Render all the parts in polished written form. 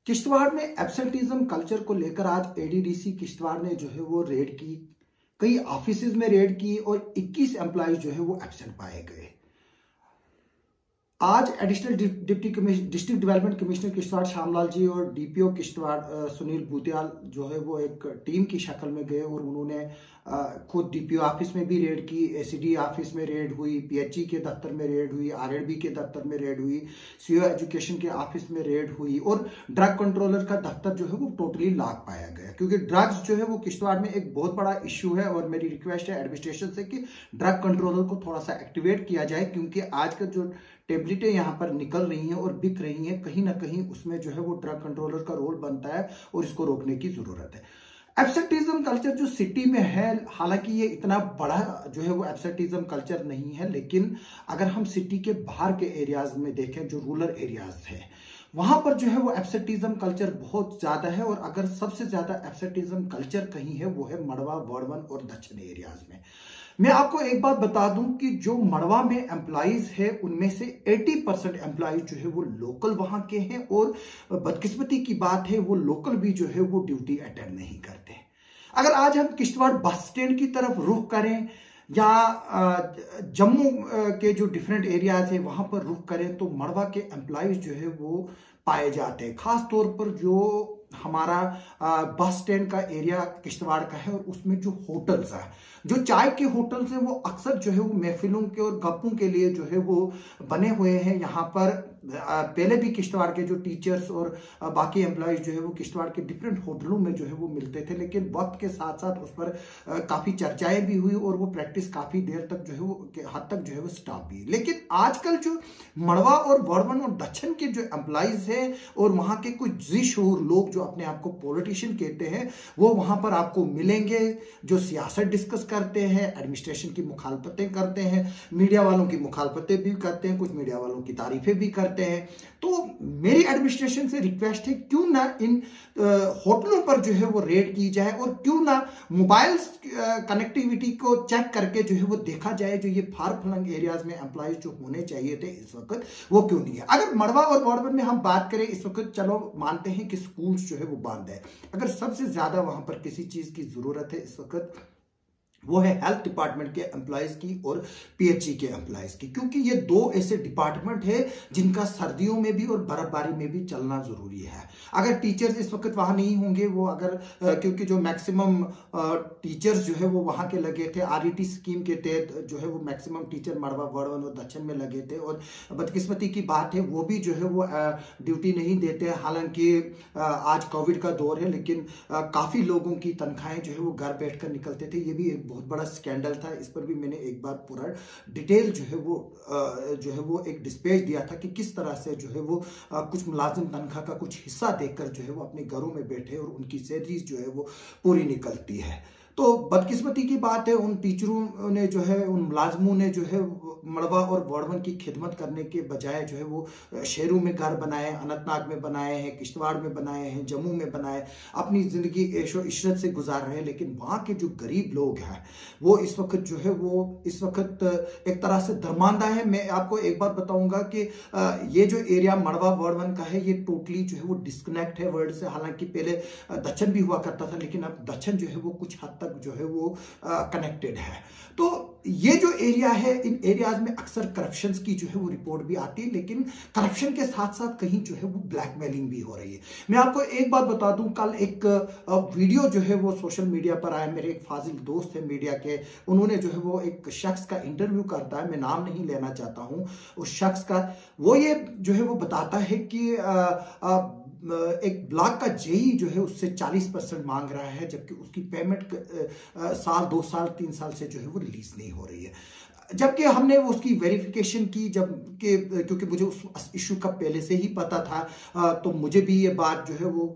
किश्तवाड़ में absenteeism culture को लेकर आज एडीडीसी किश्तवाड़ ने जो है वो रेड की, कई ऑफिसेज में रेड की और 21 एम्प्लॉय जो है वो एब्सेंट पाए गए। आज additional district development commissioner Kishtwar Shyamlal ji और डीपीओ किश्तवाड़ सुनील भूतियाल जो है वो एक टीम की शक्ल में गए और उन्होंने खुद डीपीओ ऑफिस में भी रेड की, एसीडी ऑफिस में रेड हुई, पीएचई के दफ्तर में रेड हुई, आरएडबी के दफ्तर में रेड हुई, सीओ एजुकेशन के ऑफिस में रेड हुई और ड्रग कंट्रोलर का दफ्तर जो है वो टोटली लॉक पाया गया, क्योंकि ड्रग्स जो है वो किश्तवाड़ में एक बहुत बड़ा इश्यू है। और मेरी रिक्वेस्ट है एडमिनिस्ट्रेशन से कि ड्रग कंट्रोलर को थोड़ा सा एक्टिवेट किया जाए, क्योंकि आज का जो टेबलेटें यहाँ पर निकल रही हैं और बिक रही हैं, कहीं ना कहीं उसमें जो है वो ड्रग कंट्रोलर का रोल बनता है और इसको रोकने की जरूरत है। एब्सेंटिज्म कल्चर जो सिटी में है, हालांकि ये इतना बड़ा जो है वो एब्सेंटिज्म कल्चर नहीं है, लेकिन अगर हम सिटी के बाहर के एरियाज में देखें, जो रूरल एरियाज है, वहां पर जो है वो एब्सेंटिज्म कल्चर बहुत ज्यादा है। और अगर सबसे ज्यादा एब्सेंटिज्म कल्चर कहीं है वो है मड़वा, वर्डवन और दक्षिण एरियाज में। मैं आपको एक बात बता दूं कि जो मड़वा में एम्प्लॉइज है उनमें से 80% एम्प्लॉइज जो है वो लोकल वहां के हैं, और बदकिस्मती की बात है वो लोकल भी जो है वो ड्यूटी अटेंड नहीं करते। अगर आज हम किश्तवाड़ बस स्टैंड की तरफ रुख करें या जम्मू के जो डिफरेंट एरियाज है वहां पर रुख करें, तो मड़वा के एम्प्लॉइज जो है वो पाए जाते हैं। खास तौर पर जो हमारा बस स्टैंड का एरिया किश्तवाड़ का है और उसमें जो होटल्स है, जो चाय के होटल्स हैं, वो अक्सर जो है वो महफिलों के और गप्पों के लिए जो है वो बने हुए हैं। यहाँ पर पहले भी किश्तवाड़ के जो टीचर्स और बाकी एम्प्लॉयज जो है वो किश्तवाड़ के डिफरेंट होटलों में जो है वो मिलते थे, लेकिन वक्त के साथ साथ उस पर काफी चर्चाएं भी हुई और वो प्रैक्टिस काफी देर तक जो है वो हद तक जो है वो स्टॉप भी। लेकिन आजकल जो मड़वा और वर्डवन और दक्षिण के जो एम्प्लॉयज है और वहां के कुछ जी शूर लोग जो अपने आप को पॉलिटिशियन कहते हैं, वो वहां पर आपको मिलेंगे, जो सियासत डिस्कस करते हैं, एडमिनिस्ट्रेशन की मुखालफतें करते हैं, मीडिया वालों की मुखालफतें भी करते हैं, कुछ मीडिया वालों की तारीफें भी करते हैं। तो मेरी एडमिनिस्ट्रेशन से रिक्वेस्ट है, क्यों ना इन होटलों पर जो है वो रेड की जाए और क्यों ना मोबाइल कनेक्टिविटी को चेक करके जो है वो देखा जाए, जो ये फार फ्लंग एरियाज में एम्प्लॉयज जो होने चाहिए थे इस वक्त वो क्यों नहीं है। अगर मड़वा और वर्डवन में हम बात करें इस वक्त, चलो मानते हैं कि स्कूल्स जो है वो बंद है, अगर सबसे ज्यादा वहां पर किसी चीज की जरूरत है इस वक्त, वो है हेल्थ डिपार्टमेंट के एम्प्लॉयज की और पीएचई के एम्प्लॉयज की, क्योंकि ये दो ऐसे डिपार्टमेंट है जिनका सर्दियों में भी और बर्फबारी में भी चलना जरूरी है। अगर टीचर्स इस वक्त वहां नहीं होंगे, वो अगर क्योंकि जो मैक्सिमम टीचर्स जो है वो वहां के लगे थे, आरईटी स्कीम के तहत जो है वो मैक्सिमम टीचर मड़वा, वर्डवन और दक्षिण में लगे थे, और बदकिस्मती की बात है वो भी जो है वो ड्यूटी नहीं देते। हालांकि आज कोविड का दौर है, लेकिन काफी लोगों की तनख्वाहें जो है वो घर बैठकर निकलते थे। ये भी एक बहुत बड़ा स्कैंडल था, इस पर भी मैंने एक बार पूरा डिटेल जो है वो एक डिस्पैच दिया था कि किस तरह से जो है वो कुछ मुलाजिम तनख्वाह का कुछ हिस्सा देकर जो है वो अपने घरों में बैठे और उनकी सैलरीज जो है वो पूरी निकलती है। तो बदकिस्मती की बात है, उन टीचरों ने जो है, उन मुलाजमों ने जो है मड़वा और वर्डवन की खिदमत करने के बजाय जो है वो शहरों में घर बनाए, अनंतनाग में बनाए हैं, किश्तवाड़ में बनाए हैं, जम्मू में बनाए, अपनी जिंदगी ऐशो इशरत से गुजार रहे हैं। लेकिन वहाँ के जो गरीब लोग हैं वो इस वक्त जो है वो इस वक्त एक तरह से दरमांदा है। मैं आपको एक बात बताऊंगा कि ये जो एरिया मड़वा वर्डवन का है ये टोटली जो है वो डिस्कनेक्ट है वर्ल्ड से। हालांकि पहले दक्षिण भी हुआ करता था, लेकिन अब दक्षिण जो है वो कुछ हद तक जो है वो कनेक्टेड है। तो ये जो एरिया है, इन एरियाज में अक्सर करप्शन की जो है वो रिपोर्ट भी आती है, लेकिन करप्शन के साथ साथ कहीं जो है वो ब्लैकमेलिंग भी हो रही है। मैं आपको एक बात बता दूं, कल एक वीडियो जो है वो सोशल मीडिया पर आया, मेरे एक फाजिल दोस्त है मीडिया के, उन्होंने जो है वो एक शख्स का इंटरव्यू करता है, मैं नाम नहीं लेना चाहता हूं उस शख्स का, वो ये जो है वो बताता है कि एक ब्लॉक का जेई जो है उससे 40% मांग रहा है, जबकि उसकी पेमेंट साल 2 साल 3 साल से जो है वो रिलीज नहीं हो रही है। जबकि हमने उसकी वेरिफिकेशन की, जबकि क्योंकि मुझे उस इशू का पहले से ही पता था, तो मुझे भी ये बात जो है वो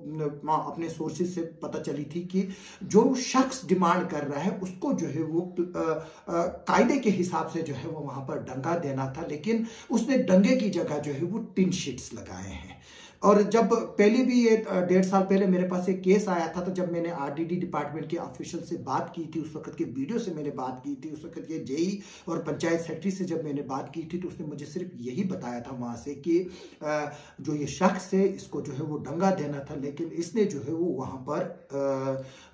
अपने सोर्सेज से पता चली थी कि जो शख्स डिमांड कर रहा है उसको जो है वो कायदे के हिसाब से जो है वो वहां पर डंगा देना था, लेकिन उसने डंगे की जगह जो है वो टिन शीट्स लगाए हैं। और जब पहले भी ये 1.5 साल पहले मेरे पास एक केस आया था, तो जब मैंने आरडीडी डिपार्टमेंट के ऑफिशियल से बात की थी, उस वक्त के वीडियो से मैंने बात की थी, उस वक्त ये जेई और पंचायत सेक्रेटरी से जब मैंने बात की थी तो उसने मुझे सिर्फ यही बताया था वहाँ से कि जो ये शख्स है इसको जो है वो दंगा देना था, लेकिन इसने जो है वो वहाँ पर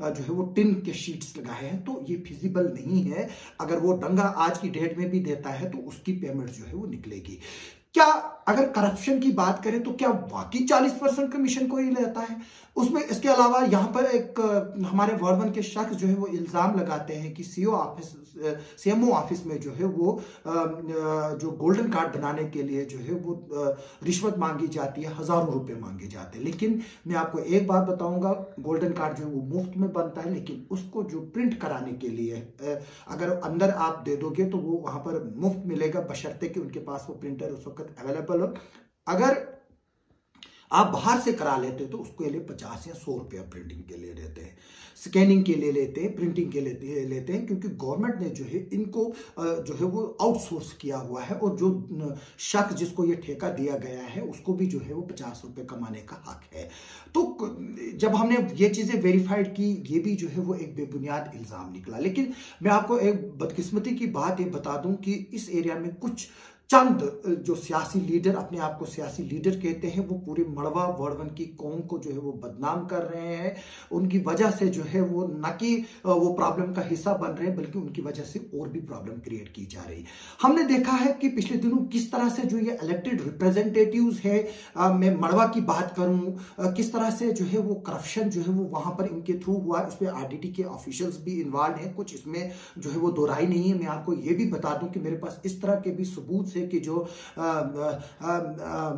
जो है वो टिन के शीट्स लगाए हैं, तो ये फिजिबल नहीं है। अगर वो दंगा आज की डेट में भी देता है तो उसकी पेमेंट जो है वो निकलेगी। क्या अगर करप्शन की बात करें तो क्या वाकई 40% कमीशन को ही लेता है उसमें? इसके अलावा यहाँ पर एक हमारे वार्ड 1 के शख्स जो है वो इल्जाम लगाते हैं कि सीएमओ ऑफिस में जो है वो जो गोल्डन कार्ड बनाने के लिए जो है वो रिश्वत मांगी जाती है, हजारों रुपए मांगे जाते हैं। लेकिन मैं आपको एक बात बताऊंगा, गोल्डन कार्ड जो है वो मुफ्त में बनता है, लेकिन उसको जो प्रिंट कराने के लिए अगर अंदर आप दे दोगे तो वो वहां पर मुफ्त मिलेगा, बशर्ते कि उनके पास वो प्रिंटर उस वक्त अवेलेबल हो। अगर आप बाहर से करा लेते तो उसके लिए 50 या 100 रुपया प्रिंटिंग के लिए लेते हैं, स्कैनिंग के लिए लेते हैं, प्रिंटिंग के लिए लेते हैं, क्योंकि गवर्नमेंट ने जो है इनको जो है वो आउटसोर्स किया हुआ है, और जो शख्स जिसको ये ठेका दिया गया है उसको भी जो है वो 50 रुपये कमाने का हक है। तो जब हमने ये चीजें वेरीफाइड की, ये भी जो है वो एक बेबुनियाद इल्जाम निकला। लेकिन मैं आपको एक बदकिस्मती की बात ये बता दूं कि इस एरिया में कुछ चंद जो सियासी लीडर अपने आप को सियासी लीडर कहते हैं, वो पूरे मड़वा वार्ड 1 की कौम को जो है वो बदनाम कर रहे हैं। उनकी वजह से जो है वो न कि वो प्रॉब्लम का हिस्सा बन रहे हैं, बल्कि उनकी वजह से और भी प्रॉब्लम क्रिएट की जा रही। हमने देखा है कि पिछले दिनों किस तरह से जो ये इलेक्टेड रिप्रेजेंटेटिव्स है, मैं मड़वा की बात करूं, किस तरह से जो है वो करप्शन जो है वो वहां पर इनके थ्रू हुआ। इसमें आरडीटी के ऑफिशियल्स भी इन्वॉल्व हैं, कुछ इसमें जो है वो दोहराई नहीं है। मैं आपको ये भी बता दूं कि मेरे पास इस तरह के भी सबूत से कि जो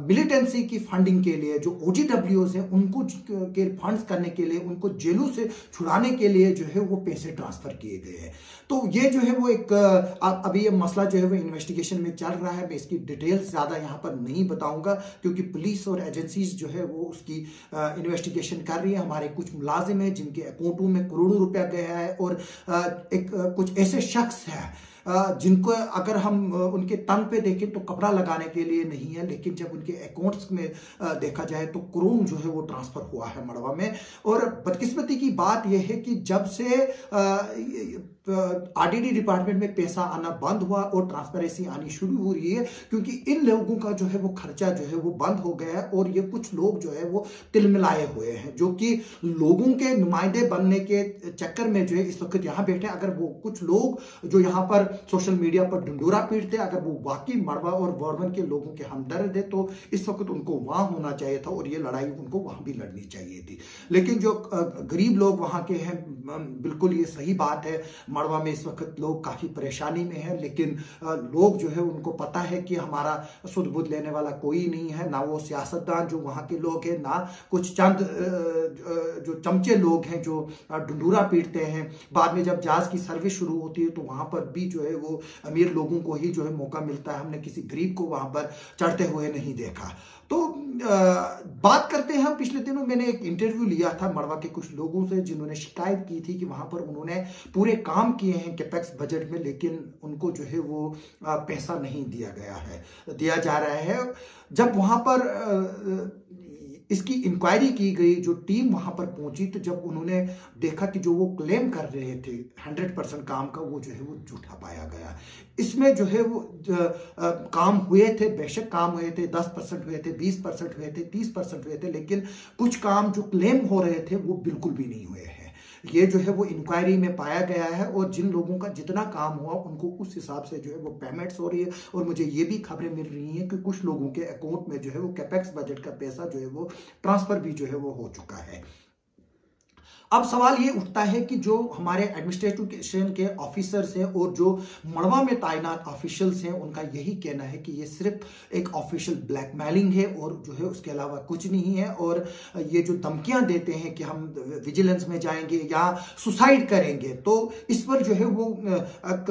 मिलिटेंसी की फंडिंग के लिए जो OGWs हैं उनको के फंड्स करने के लिए, उनको जेलों से छुड़ाने के लिए जो है वो पैसे ट्रांसफर किए गए हैं। तो ये जो है वो एक अभी ये मसला जो है वो इन्वेस्टिगेशन में चल रहा है। मैं इसकी डिटेल्स ज्यादा यहाँ पर नहीं बताऊंगा, क्योंकि पुलिस और एजेंसीज जो है वो उसकी इन्वेस्टिगेशन कर रही है। हमारे कुछ मुलाजिम हैं जिनके अकाउंटों में करोड़ों रुपया गया है, और एक कुछ ऐसे शख्स हैं जिनको अगर हम उनके तन पे देखें तो कपड़ा लगाने के लिए नहीं है, लेकिन जब उनके अकाउंट्स में देखा जाए तो करोड़ जो है वो ट्रांसफर हुआ है मड़वा में। और बदकिस्मती की बात यह है कि जब से आरडीडी डिपार्टमेंट में पैसा आना बंद हुआ और ट्रांसपेरेंसी आनी शुरू हो रही है, क्योंकि इन लोगों का जो है वो खर्चा जो है वो बंद हो गया है, और ये कुछ लोग जो है वो तिलमिलाए हुए हैं, जो कि लोगों के नुमाइंदे बनने के चक्कर में जो है इस वक्त यहाँ बैठे। अगर वो कुछ लोग जो यहाँ पर सोशल मीडिया पर ढिंढोरा पीटते, अगर वो वाकई मड़वा और वार्ड 1 के लोगों के हमदर्द है, तो इस वक्त उनको वहां होना चाहिए था और ये लड़ाई उनको वहां भी लड़नी चाहिए थी। लेकिन जो गरीब लोग वहां के हैं, बिल्कुल ये सही बात है, मड़वा में इस वक्त लोग काफी परेशानी में हैं, लेकिन लोग जो है उनको पता है कि हमारा सुध बुध लेने वाला कोई नहीं है, ना वो सियासतदान जो वहां के लोग हैं, ना कुछ चंद जो चमचे लोग हैं जो ढिंढोरा पीटते हैं। बाद में जब जहाज की सर्विस शुरू होती है तो वहां पर भी जो है वो अमीर लोगों को ही जो है मौका मिलता है, हमने किसी गरीब को वहां पर चढ़ते हुए नहीं देखा। तो बात करते हैं, पिछले दिनों मैंने एक इंटरव्यू लिया था मड़वा के कुछ लोगों से जिन्होंने शिकायत की थी कि वहां पर उन्होंने पूरे काम किए हैं कैपेक्स बजट में, लेकिन उनको जो है वो पैसा नहीं दिया जा रहा है। जब वहां पर इसकी इंक्वायरी की गई, जो टीम वहां पर पहुंची, तो जब उन्होंने देखा कि जो वो क्लेम कर रहे थे 100% काम का, वो जो है वो झूठा पाया गया। इसमें जो है वो काम हुए थे, बेशक काम हुए थे, 10% हुए थे, 20% हुए थे, 30% हुए थे, लेकिन कुछ काम जो क्लेम हो रहे थे वो बिल्कुल भी नहीं हुए हैं। ये जो है वो इंक्वायरी में पाया गया है, और जिन लोगों का जितना काम हुआ उनको उस हिसाब से जो है वो पेमेंट्स हो रही है। और मुझे ये भी खबरें मिल रही हैं कि कुछ लोगों के अकाउंट में जो है वो कैपेक्स बजट का पैसा जो है वो ट्रांसफर भी जो है वो हो चुका है। अब सवाल ये उठता है कि जो हमारे एडमिनिस्ट्रेशन के ऑफिसर्स हैं और जो मड़वा में तैनात ऑफिशियल्स हैं, उनका यही कहना है कि ये सिर्फ एक ऑफिशियल ब्लैकमेलिंग है और जो है उसके अलावा कुछ नहीं है। और ये जो धमकियां देते हैं कि हम विजिलेंस में जाएंगे या सुसाइड करेंगे, तो इस पर जो है वो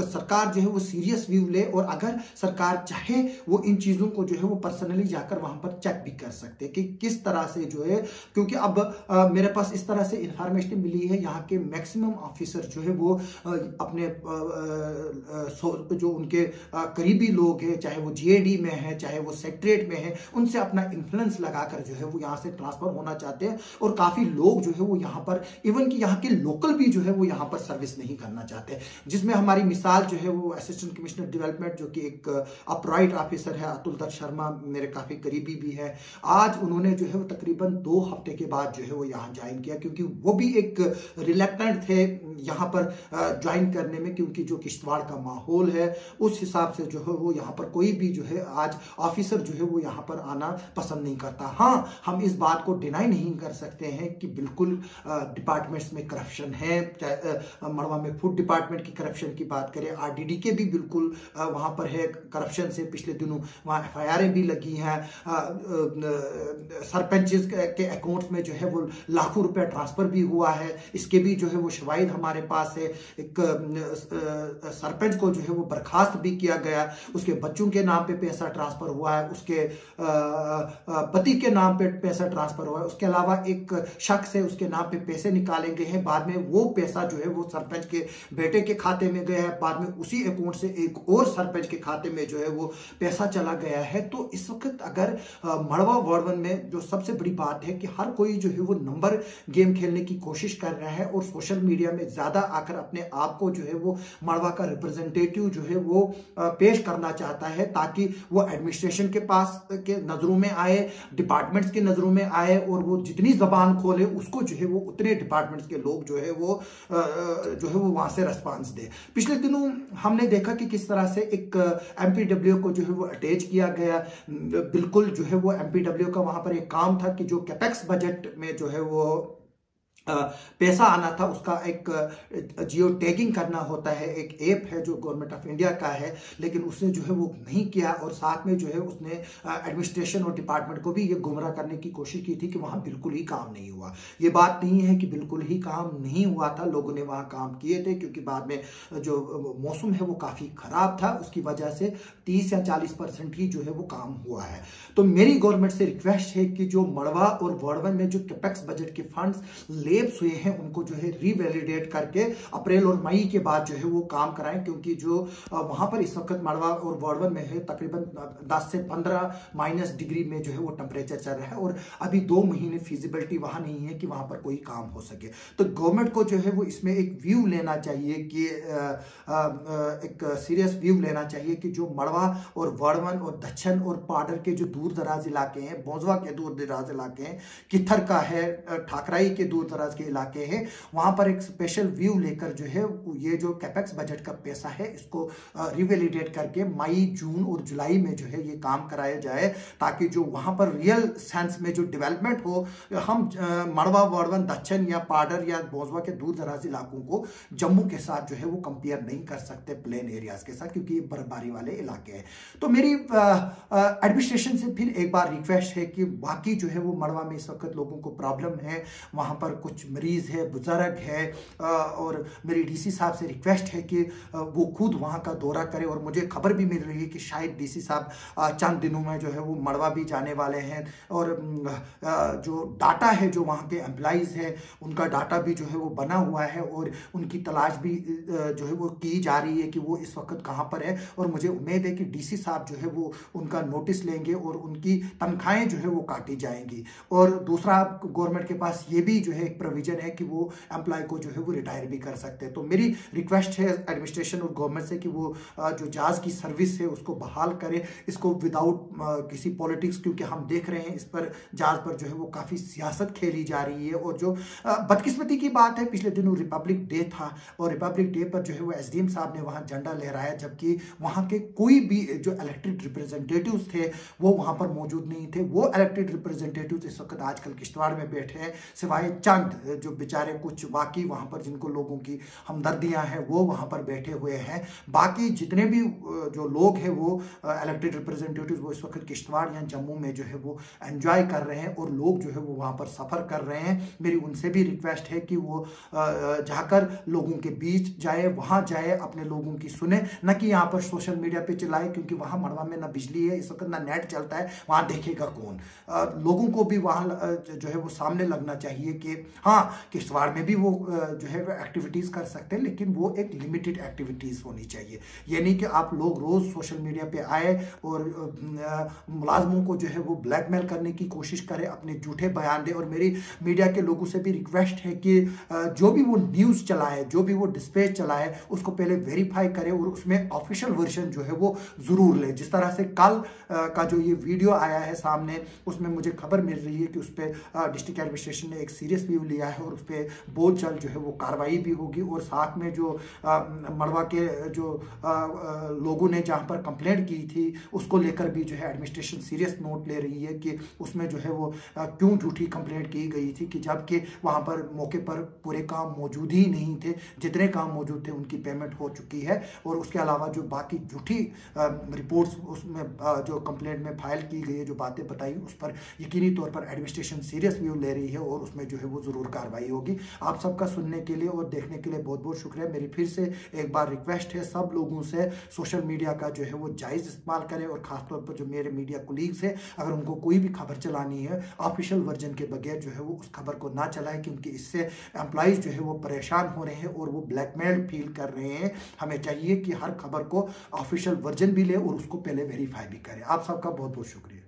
सरकार जो है वो सीरियस व्यू ले, और अगर सरकार चाहे वो इन चीजों को जो है वो पर्सनली जाकर वहां पर चेक भी कर सकते हैं कि किस तरह से जो है, क्योंकि अब मेरे पास इस तरह से इंफॉर्मेशन जानकारी मिली है यहाँ के मैक्सिमम ऑफिसर जो है वो अपने जो उनके करीबी लोग हैं, चाहे वो जीएडी में है, चाहे वो सेक्रेटरीट में है, उनसे अपना इन्फ्लुएंस लगाकर जो है वो यहाँ से ट्रांसफर होना चाहते हैं। और काफी लोग जो है वो यहाँ पर इवन कि यहाँ के लोकल भी जो है वो यहाँ पर सर्विस नहीं करना चाहते, जिसमें हमारी मिसाल जो है वो असिस्टेंट कमिश्नर डेवलपमेंट जो कि एक अपराइट ऑफिसर है, अतुल दत्त शर्मा, मेरे काफी करीबी भी है। आज उन्होंने जो है वो तकरीबन 2 हफ्ते के बाद जो है वो यहाँ ज्वाइन किया, क्योंकि वो भी एक रिलेक्टेंट थे यहाँ पर ज्वाइन करने में, क्योंकि जो किश्तवाड़ का माहौल है उस हिसाब से जो है वो यहाँ पर कोई भी जो है आज ऑफिसर जो है वो यहाँ पर आना पसंद नहीं करता। हाँ, हम इस बात को डिनाई नहीं कर सकते हैं कि बिल्कुल डिपार्टमेंट्स में करप्शन है। मड़वा में फूड डिपार्टमेंट की करप्शन की बात करें, आरडीडी के भी बिल्कुल वहां पर है करप्शन से पिछले दिनों वहां एफआईआर भी लगी हैं। सरपंचेस के अकाउंट्स में जो है वो लाखों रुपए ट्रांसफर भी हुआ है, इसके भी जो है वो शवाहिद हमारे पास है। एक सरपंच को जो है वो बर्खास्त भी किया गया, उसके बच्चों के नाम पे पैसा ट्रांसफर हुआ है, उसके पति के नाम पे पैसा ट्रांसफर हुआ है, उसके अलावा एक शख्स है उसके नाम पे पैसे निकाले गए हैं, बाद में वो पैसा जो है वो सरपंच के बेटे के खाते में गया है, बाद में उसी अकाउंट से एक और सरपंच के खाते में जो है वो पैसा चला गया है। तो इस वक्त अगर मड़वा वार्ड 1 में जो सबसे बड़ी बात है कि हर कोई जो है वो नंबर गेम खेलने की कोशिश कर रहा है और सोशल मीडिया में ज्यादा आकर अपने आप को जो है वो मड़वा का रिप्रेजेंटेटिव जो है वो पेश करना चाहता है, ताकि वो एडमिनिस्ट्रेशन के पास के नजरों में आए, डिपार्टमेंट्स के नजरों में आए, और वो जितनी जबान खोले उसको जो है वो उतने डिपार्टमेंट्स के लोग जो है वो वहां से रेस्पॉन्स दे। पिछले दिनों हमने देखा कि किस तरह से एक एमपीडब्ल्यू को जो है वो अटैच किया गया। बिल्कुल जो है वो एमपीडब्ल्यू का वहां पर एक काम था कि जो कैपेक्स बजट में जो है वो पैसा आना था, उसका एक जियो टैगिंग करना होता है, एक ऐप है जो गवर्नमेंट ऑफ इंडिया का है, लेकिन उसने जो है वो नहीं किया, और साथ में जो है उसने एडमिनिस्ट्रेशन और डिपार्टमेंट को भी ये गुमराह करने की कोशिश की थी कि वहां बिल्कुल ही काम नहीं हुआ। ये बात नहीं है कि बिल्कुल ही काम नहीं हुआ था, लोगों ने वहां काम किए थे, क्योंकि बाद में जो मौसम है वो काफी खराब था, उसकी वजह से 30 या 40% ही जो है वो काम हुआ है। तो मेरी गवर्नमेंट से रिक्वेस्ट है कि जो मड़वा और वार्ड 1 में जो कैपेक्स बजट के फंड्स लेप्स हुए हैं उनको जो है रीवैलिडेट करके अप्रैल और मई के बाद जो है वो काम कराएं, क्योंकि जो वहां पर इस वक्त मड़वा और वार्ड 1 में है तकरीबन 10 से 15 डिग्री में जो है वो टेम्परेचर चल रहा है, और अभी 2 महीने फिजिबिलिटी वहां नहीं है कि वहां पर कोई काम हो सके। तो गवर्नमेंट को जो है वो इसमें एक व्यू लेना चाहिए कि एक सीरियस व्यू लेना चाहिए कि जो मड़वा और वार्ड 1 और दक्षिण और पाडर के जो दूर दराज इलाके हैं, बोंजवा के दूर दराज इलाके हैं, किथर का है, ठाकराई के दूर दराज के इलाके हैं, वहां पर एक स्पेशल व्यू लेकर जो है ये जो कैपेक्स बजट का पैसा है इसको रिवैलिडेट करके मई, जून और जुलाई में जो है ये काम कराया जाए, ताकि जो वहां पर रियल सेंस में जो डेवलपमेंट हो। हम मड़वा, वार्ड 1, दक्षिण या पाडर या बोंजवा के दूर दराज इलाकों को जम्मू के साथ जो है वो कंपेयर नहीं कर सकते, प्लेन एरियाज के साथ, क्योंकि ये बर्फबारी वाले इलाके हैं। तो मेरी एडमिनिस्ट्रेशन से फिर एक बार रिक्वेस्ट है कि बाकी जो है वो मड़वा में इस वक्त लोगों को प्रॉब्लम है, वहां पर कुछ मरीज है, बुजुर्ग है, और मेरी डीसी साहब से रिक्वेस्ट है कि वो खुद वहां का दौरा करे, और मुझे खबर भी मिल रही है कि शायद डीसी साहब चंद दिनों में जो है वो मड़वा भी जाने वाले हैं, और जो डाटा है जो वहां के एम्प्लॉइज है उनका डाटा भी जो है वो बना हुआ है, और उनकी तलाश भी जो है वो की जा रही है कि वो इस वक्त कहां पर है, और मुझे उम्मीद है कि डीसी साहब जो है वो उनका नोटिस लेंगे और उनकी तनख्वाहें जो है वो काटी जाएंगी। और दूसरा, गवर्नमेंट के पास ये भी जो है एक प्रोविजन है कि वो एम्प्लॉय को जो है वो रिटायर भी कर सकते हैं। तो मेरी रिक्वेस्ट है एडमिनिस्ट्रेशन और गवर्नमेंट से कि वो जो जाज की सर्विस है उसको बहाल करे, इसको विदाउट किसी पॉलिटिक्स, क्योंकि हम देख रहे हैं इस पर जाज पर जो है वो काफी सियासत खेली जा रही है। और जो बदकिस्मती की बात है, पिछले दिनों रिपब्लिक डे था, और रिपब्लिक डे पर जो है वो एसडीएम साहब ने वहां झंडा लहराया, जबकि वहां के कोई भी जो इलेक्टेड रिप्रेजेंटेटिव्स थे वो वहां पर मौजूद नहीं थे। वो इलेक्टेड रिप्रेजेंटेटिव्स इस वक्त आजकल किश्तवाड़ में बैठे हैं, सिवाय चंद जो बेचारे कुछ बाकी वहां पर जिनको लोगों की हमदर्दियां हैं वो वहां पर बैठे हुए हैं। बाकी जितने भी जो लोग हैं वो इलेक्टेड रिप्रेजेंटेटिव्स वो इस वक्त किश्तवाड़ या जम्मू में जो है वो एंजॉय कर रहे हैं, और लोग जो है वो वहां पर सफर कर रहे हैं। मेरी उनसे भी रिक्वेस्ट है कि वो जाकर लोगों के बीच जाए, वहां जाए, अपने लोगों की सुने, न कि यहाँ पर सोशल मीडिया पे चिल्लाए, क्योंकि वहां मड़वा में ना बिजली है इस वक्त, ना नेट चलता है, वहां देखेगा कौन। लोगों को भी वहां जो है वो सामने लगना चाहिए कि हाँ, किश्तवाड़ में भी वो जो है एक्टिविटीज़ कर सकते हैं, लेकिन वो एक लिमिटेड एक्टिविटीज़ होनी चाहिए। ये नहीं कि आप लोग रोज़ सोशल मीडिया पे आए और मुलाजमों को जो है वो ब्लैकमेल करने की कोशिश करें, अपने झूठे बयान दें। और मेरी मीडिया के लोगों से भी रिक्वेस्ट है कि जो भी वो न्यूज़ चलाए, जो भी वो डिस्पैच चलाए, उसको पहले वेरीफाई करें और उसमें ऑफिशियल वर्जन जो है वो ज़रूर ले। जिस तरह से कल का जो ये वीडियो आया है सामने, उसमें मुझे खबर मिल रही है कि उस पर डिस्ट्रिक्ट एडमिनिस्ट्रेशन ने एक सीरियस व्यू लिया है और उस पर बहुत जल्द जो है वो कार्रवाई भी होगी। और साथ में जो मड़वा के जो लोगों ने जहाँ पर कंप्लेंट की थी, उसको लेकर भी जो है एडमिनिस्ट्रेशन सीरियस नोट ले रही है कि उसमें जो है वो क्यों झूठी कंप्लेंट की गई थी, कि जबकि वहाँ पर मौके पर पूरे काम मौजूद ही नहीं थे, जितने काम मौजूद थे उनकी पेमेंट हो चुकी है। और उसके अलावा जो बाकी झूठी रिपोर्ट्स उसमें जो कंप्लेंट में फाइल की गई है, जो बातें बताई, उस पर यकीनी तौर पर एडमिनिस्ट्रेशन सीरियस व्यू ले रही है और उसमें जो है वो ज़रूर कार्रवाई होगी। आप सबका सुनने के लिए और देखने के लिए बहुत बहुत शुक्रिया। मेरी फिर से एक बार रिक्वेस्ट है सब लोगों से, सोशल मीडिया का जो है वो जायज़ इस्तेमाल करें। और ख़ासतौर पर जो मेरे मीडिया कोलीग्स हैं, अगर उनको कोई भी खबर चलानी है ऑफिशियल वर्जन के बगैर, जो है वो उस खबर को ना चलाएं, क्योंकि इससे एम्प्लॉइज़ जो है वो परेशान हो रहे हैं और वो ब्लैकमेल फील कर रहे हैं। हमें चाहिए कि हर खबर को ऑफिशियल वर्जन भी ले और उसको पहले वेरीफाई भी करें। आप सबका बहुत बहुत शुक्रिया।